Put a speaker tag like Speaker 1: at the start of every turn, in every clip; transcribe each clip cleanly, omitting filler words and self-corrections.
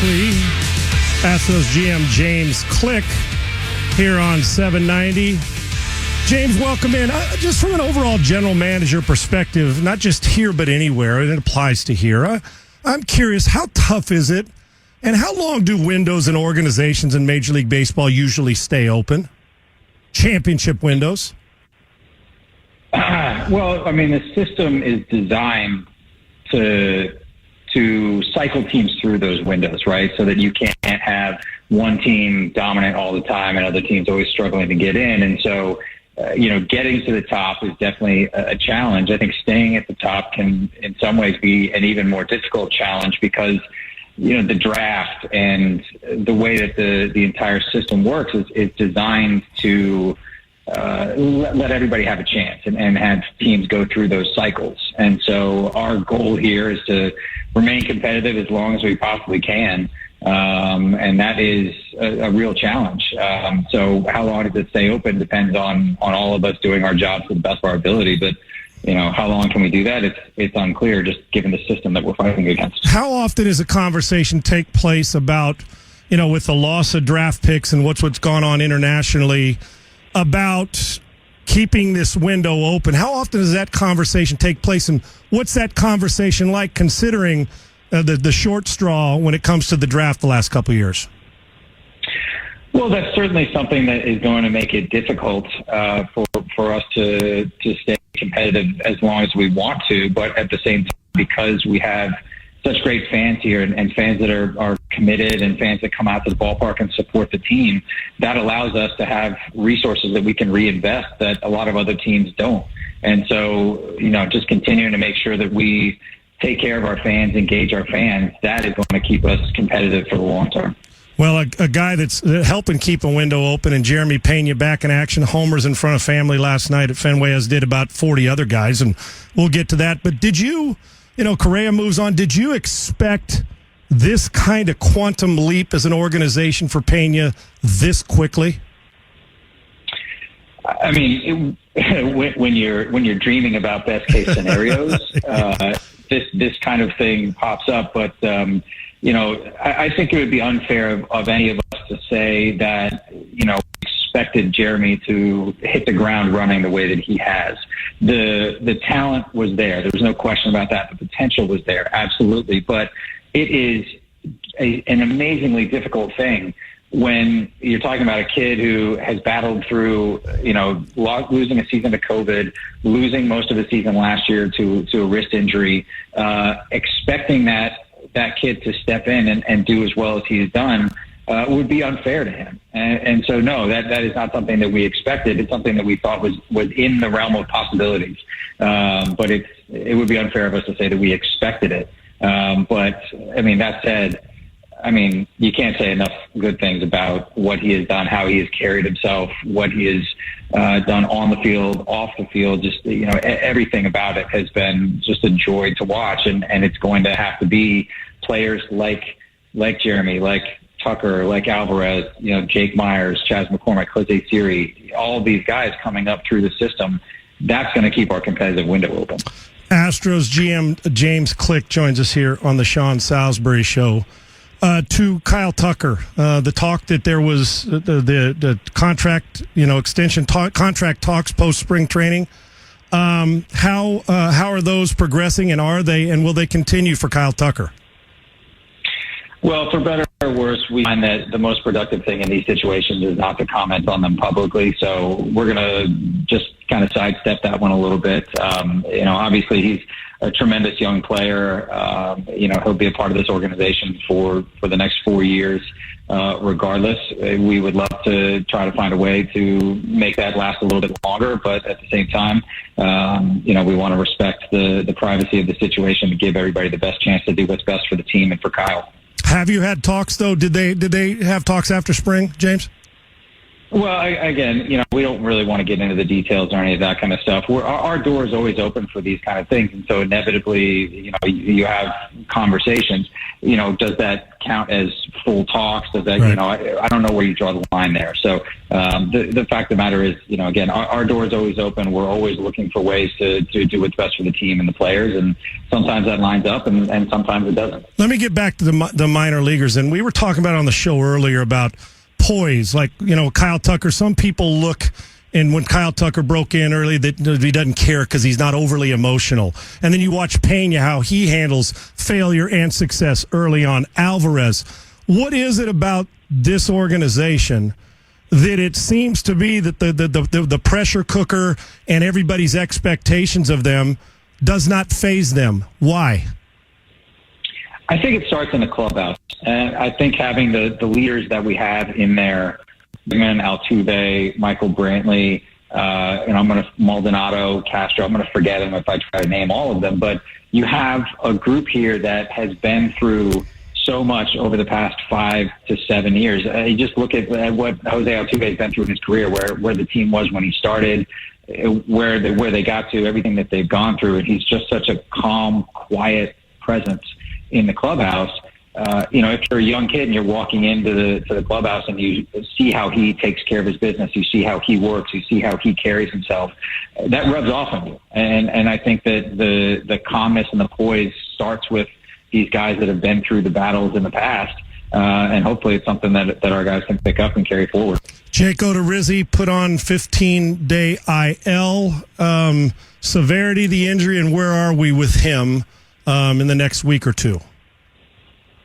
Speaker 1: weekly Astros GM James Click here on 790. James, welcome in. Just from an overall general manager perspective, not just here but anywhere, and it applies to here, I'm curious, how tough is it, and how long do windows and organizations in Major League Baseball usually stay open? Championship windows?
Speaker 2: Well, I mean, the system is designed to cycle teams through those windows, right? So that you can't have one team dominant all the time and other teams always struggling to get in. And so, getting to the top is definitely a challenge. I think staying at the top can, in some ways, be an even more difficult challenge because, the draft and the way that the entire system works is designed to let everybody have a chance and have teams go through those cycles. And so our goal here is to remain competitive as long as we possibly can. And that is a real challenge. So how long does it stay open depends on all of us doing our jobs to the best of our ability. But, how long can we do that? It's unclear, just given the system that we're fighting against.
Speaker 1: How often does a conversation take place about, with the loss of draft picks and what's gone on internationally, about keeping this window open? How often does that conversation take place, and what's that conversation like considering the short straw when it comes to the draft the last couple of years?
Speaker 2: Well, that's certainly something that is going to make it difficult for us to stay competitive as long as we want to. But at the same time, because we have such great fans here and fans that are committed and fans that come out to the ballpark and support the team, that allows us to have resources that we can reinvest that a lot of other teams don't. And so, just continuing to make sure that we take care of our fans, engage our fans, that is going to keep us competitive for the long term.
Speaker 1: Well, a guy that's helping keep a window open, and Jeremy Pena back in action, homers in front of family last night at Fenway, as did about 40 other guys, and we'll get to that. But did you, Correa moves on, did you expect this kind of quantum leap as an organization for Pena this quickly? I
Speaker 2: mean, when you're dreaming about best case scenarios, this kind of thing pops up. But I think it would be unfair of any of us to say that expected Jeremy to hit the ground running the way that he has. The talent was there. There was no question about that. The potential was there, absolutely. But it is an amazingly difficult thing when you're talking about a kid who has battled through, losing a season to COVID, losing most of the season last year to a wrist injury, expecting that kid to step in and do as well as he's done would be unfair to him. And so, no, that is not something that we expected. It's something that we thought was in the realm of possibilities. But it would be unfair of us to say that we expected it. But, that said, you can't say enough good things about what he has done, how he has carried himself, what he has done on the field, off the field. Just, everything about it has been just a joy to watch. And it's going to have to be players like Jeremy, like Tucker, like Alvarez, Jake Myers, Chas McCormick, Jose Siri, all of these guys coming up through the system. That's going to keep our competitive window open. Astros
Speaker 1: GM James Click joins us here on the Sean Salisbury Show. To Kyle Tucker, the talk that there was the contract, extension contract talks post spring training. How are those progressing, and will they continue for Kyle Tucker?
Speaker 2: Well, for better or worse, we find that the most productive thing in these situations is not to comment on them publicly. So we're going to just kind of sidestep that one a little bit. Obviously he's a tremendous young player. He'll be a part of this organization for the next 4 years. Regardless, we would love to try to find a way to make that last a little bit longer. But at the same time, we want to respect the privacy of the situation to give everybody the best chance to do what's best for the team and for Kyle.
Speaker 1: Have you had talks, though? Did they have talks after spring, James?
Speaker 2: Well, again, we don't really want to get into the details or any of that kind of stuff. Our door is always open for these kind of things, and so inevitably, you have conversations. Does that count as full talks? Does that,
Speaker 1: right.
Speaker 2: I don't know where you draw the line there. So the fact of the matter is, again, our door is always open. We're always looking for ways to do what's best for the team and the players, and sometimes that lines up, and sometimes it doesn't.
Speaker 1: Let me get back to the minor leaguers, and we were talking about on the show earlier about poise, like, Kyle Tucker. Some people look, and when Kyle Tucker broke in early, that he doesn't care because he's not overly emotional. And then you watch Pena, how he handles failure and success early on. Alvarez, what is it about this organization that it seems to be that the pressure cooker and everybody's expectations of them does not faze them? Why?
Speaker 2: I think it starts in the clubhouse. And I think having the leaders that we have in there, Altuve, Michael Brantley, Maldonado, Castro, I'm going to forget them if I try to name all of them. But you have a group here that has been through so much over the past 5 to 7 years. You just look at what Jose Altuve has been through in his career, where the team was when he started, where they got to, everything that they've gone through. And he's just such a calm, quiet presence in the clubhouse. If you're a young kid and you're walking into the clubhouse and you see how he takes care of his business, you see how he works, you see how he carries himself, that rubs off on you. And I think that the calmness and the poise starts with these guys that have been through the battles in the past. And hopefully it's something that our guys can pick up and carry forward.
Speaker 1: Jake Odorizzi put on 15-day IL. Severity of the injury, and where are we with him in the next week or two?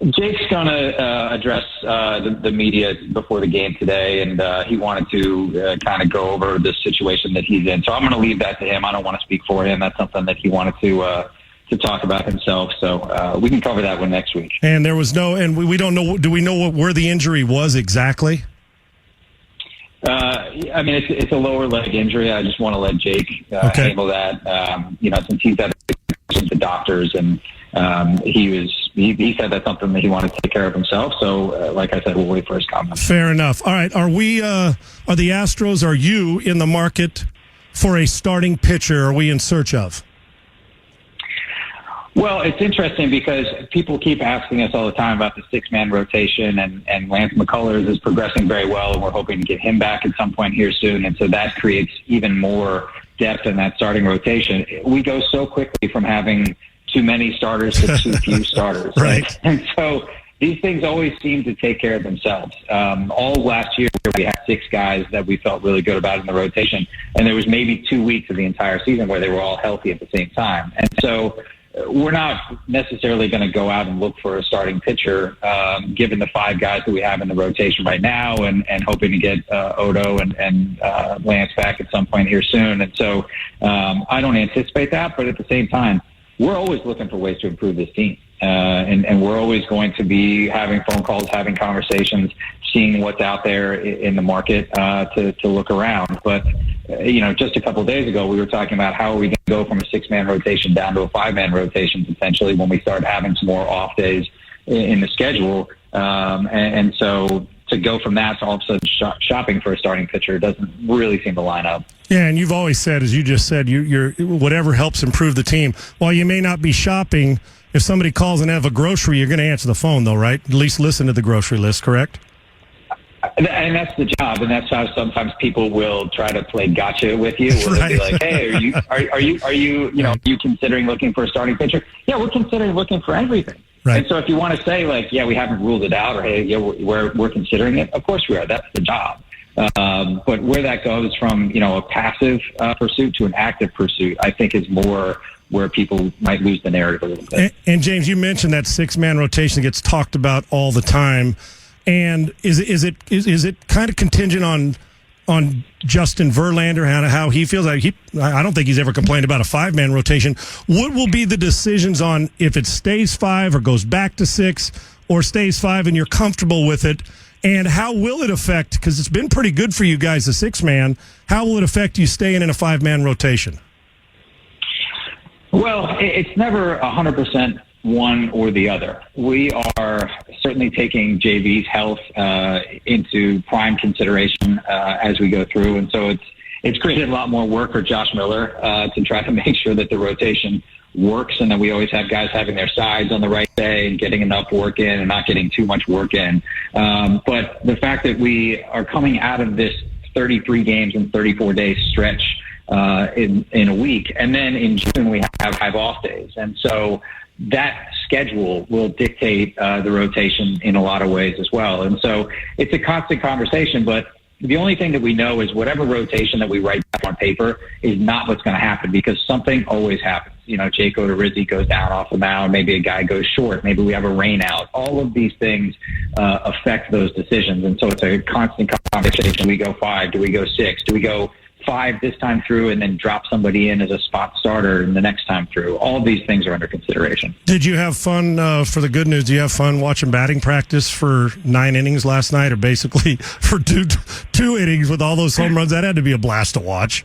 Speaker 2: Jake's going to address the media before the game today, and he wanted to kind of go over the situation that he's in. So I'm going to leave that to him. I don't want to speak for him. That's something that he wanted to talk about himself. So we can cover that one next week. And
Speaker 1: there was we don't know. Do we know where the injury was exactly?
Speaker 2: It's a lower leg injury. I just want to let Jake handle that. Since he's at the doctors, and he said that's something that he wanted to take care of himself. So, like I said, we'll wait for his comments.
Speaker 1: Fair enough. All right. Are the Astros, are you in the market for a starting pitcher? Are we in search of?
Speaker 2: Well, it's interesting because people keep asking us all the time about the six-man rotation, and Lance McCullers is progressing very well, and we're hoping to get him back at some point here soon. And so that creates even more depth in that starting rotation. We go so quickly from having too many starters to too few starters.
Speaker 1: Right.
Speaker 2: And so these things always seem to take care of themselves. All last year, we had 6 guys that we felt really good about in the rotation, and there was maybe 2 weeks of the entire season where they were all healthy at the same time. And so we're not necessarily going to go out and look for a starting pitcher, given the 5 guys that we have in the rotation right now, and hoping to get Odo and Lance back at some point here soon. And so I don't anticipate that, but at the same time, we're always looking for ways to improve this team. And we're always going to be having phone calls, having conversations, seeing what's out there in the market to look around. But, just a couple of days ago, we were talking about how are we going to go from a 6-man rotation down to a 5-man rotation potentially when we start having some more off days in the schedule. And so to go from that to all of a sudden shopping for a starting pitcher doesn't really seem to line up.
Speaker 1: Yeah, and you've always said, as you just said, you're whatever helps improve the team. While you may not be shopping, if somebody calls and have a grocery, you're going to answer the phone, though, right? At least listen to the grocery list, correct?
Speaker 2: And that's the job, and that's how sometimes people will try to play gotcha with you. Where they'll be like, "Hey, are you considering looking for a starting pitcher?" Yeah, we're considering looking for everything.
Speaker 1: Right.
Speaker 2: And so if you want to say like, "Yeah, we haven't ruled it out," or "Hey, yeah, we're considering it," of course we are. That's the job. But where that goes from a passive pursuit to an active pursuit, I think is more where people might lose the narrative a little bit.
Speaker 1: And James, you mentioned that 6-man rotation that gets talked about all the time. And is it kind of contingent on Justin Verlander, how he feels? I don't think he's ever complained about a 5-man rotation. What will be the decisions on if it stays 5 or goes back to 6 or stays 5 and you're comfortable with it? And how will it affect, because it's been pretty good for you guys, the 6-man, how will it affect you staying in a 5-man rotation?
Speaker 2: Well, it's never 100% one or the other. We are certainly taking JV's health into prime consideration as we go through, and so it's created a lot more work for Josh Miller to try to make sure that the rotation works and that we always have guys having their sides on the right day and getting enough work in and not getting too much work in. But the fact that we are coming out of this 33 games and 34 days stretch in a week, and then in June we have 5 off days, and so that schedule will dictate the rotation in a lot of ways as well. And so it's a constant conversation, but the only thing that we know is whatever rotation that we write on paper is not what's going to happen, because something always happens. You know, Jake Odorizzi goes down off the mound. Maybe a guy goes short. Maybe we have a rain out. All of these things affect those decisions. And so it's a constant conversation. Do we go 5? Do we go 6? Do we go 5 this time through and then drop somebody in as a spot starter the next time through? All of these things are under consideration.
Speaker 1: Did you have fun, for the good news, do you have fun watching batting practice for 9 innings last night, or basically for two innings with all those home runs? That had to be a blast to watch.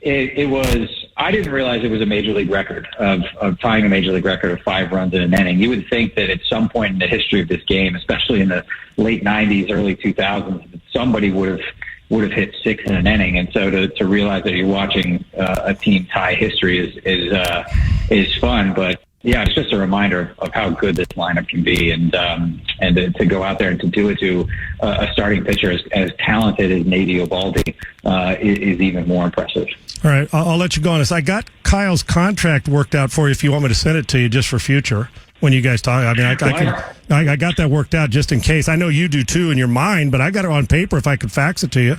Speaker 2: It was. I didn't realize it was a major league record of tying a major league record of 5 runs in an inning. You would think that at some point in the history of this game, especially in the late 90s, early 2000s, that somebody would have hit 6 in an inning. And so to realize that you're watching a team tie history is fun. But yeah, it's just a reminder of how good this lineup can be, and to go out there and to do it to a starting pitcher as talented as Nady Ovaldi is even more impressive.
Speaker 1: All right, I'll let you go on this. I got Kyle's contract worked out for you if you want me to send it to you just for future when you guys talk. I mean, I got that worked out just in case. I know you do too in your mind, but I got it on paper if I could fax it to you.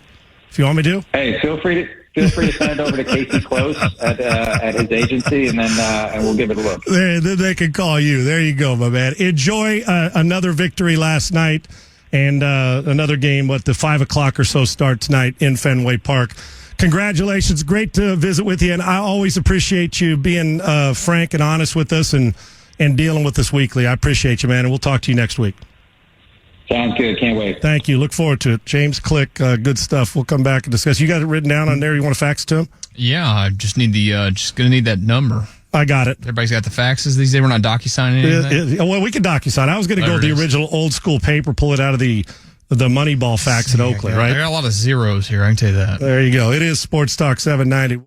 Speaker 1: If you want me to.
Speaker 2: Hey, feel free to send it over to Casey Close at his agency, and then and we'll give it a look.
Speaker 1: They can call you. There you go, my man. Enjoy another victory last night, and another game. The 5 o'clock or so start tonight in Fenway Park. Congratulations. Great to visit with you, and I always appreciate you being frank and honest with us and dealing with us weekly. I appreciate you, man, and we'll talk to you next week.
Speaker 2: Sounds good. Can't wait.
Speaker 1: Thank you. Look forward to it. James Click, good stuff. We'll come back and discuss. You got it written down on there? You want to fax it to him?
Speaker 3: Yeah, I just need just going to need that number.
Speaker 1: I got it.
Speaker 3: Everybody's got the faxes these days. We're not DocuSigning anything.
Speaker 1: Well, we can DocuSign. I was going to go the original old school paper, pull it out of the Moneyball fax at Oakley, right?
Speaker 3: I got a lot of zeros here, I can tell you that.
Speaker 1: There you go. It is Sports Talk 790.